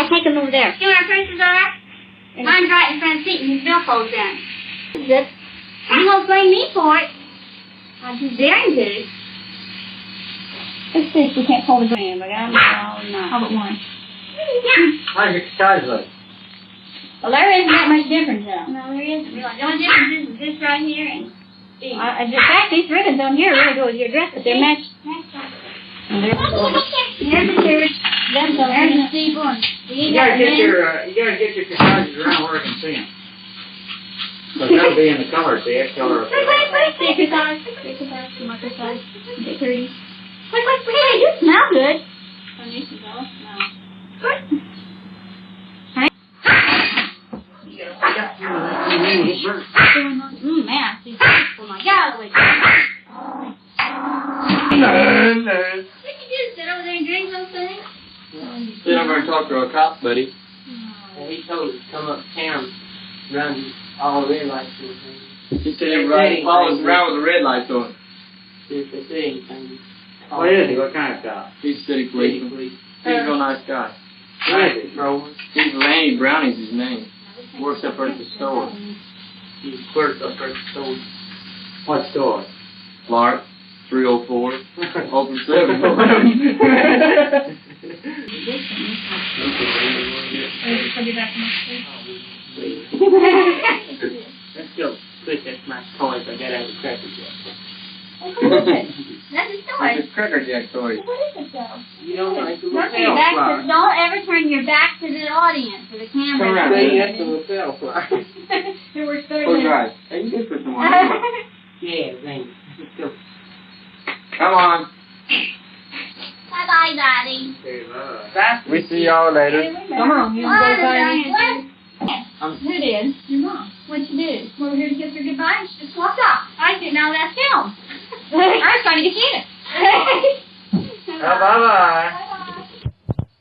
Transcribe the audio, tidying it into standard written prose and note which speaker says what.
Speaker 1: take him over there.
Speaker 2: See where our purses are? Mine's right in front of the seat and his billfold's in.
Speaker 1: This.
Speaker 2: You won't blame me for it. I'm just daring to.
Speaker 1: Let's see if we can't pull the green. But I'm not.
Speaker 2: All but one.
Speaker 3: How's your size look?
Speaker 1: Well, there isn't that much difference though.
Speaker 2: No, there isn't really. The only difference is this right here and these.
Speaker 1: In fact, these ribbons on here really go with your dress, but they're matched. And there's
Speaker 2: Here's the church.
Speaker 1: them so
Speaker 2: There's the steeple. And
Speaker 3: You gotta get your sizes around where I can see them. But that'll be in the color, see it? Color.
Speaker 2: Take your size. Take your size. Mark your size. Get 30. Hey, you smell good.
Speaker 1: Man, she's oh my God, wait.
Speaker 2: What did you do? Sit over there and drink something?
Speaker 4: Sit over and talk to a cop, buddy.
Speaker 3: And he told us to come up town, run all the red lights and things.
Speaker 4: He said everybody follows around with the red lights on.
Speaker 3: See if they see anything. What is he? What kind of cop?
Speaker 4: He's city police. He's a real nice guy.
Speaker 3: What is it, Roland?
Speaker 4: He's Lanny Browning's his name. Works up at the store.
Speaker 3: He works up at the store. What store?
Speaker 4: Clark, 304. Open 7.
Speaker 3: Let's go. Quick, that's my toys. I got out of the Cracker Jack.
Speaker 2: That's a story.
Speaker 4: It's a Cracker Jack toy.
Speaker 2: What is it though?
Speaker 3: You don't like the
Speaker 2: Don't ever turn your back to the audience or the camera.
Speaker 4: Come around.
Speaker 3: See, that's the lapel fly.
Speaker 2: There were
Speaker 4: Close your eyes. Hey, you can put some on.
Speaker 3: Yeah, thanks. Let's go.
Speaker 4: Come on.
Speaker 2: Bye-bye, Daddy.
Speaker 4: We see y'all later.
Speaker 1: Come on, you want to go find
Speaker 2: What?
Speaker 1: Who did?
Speaker 2: Your mom. What'd you do? We were here to kiss her goodbye and she just walked off. I was getting out of that film. I was trying to get you in it.
Speaker 3: Bye-bye.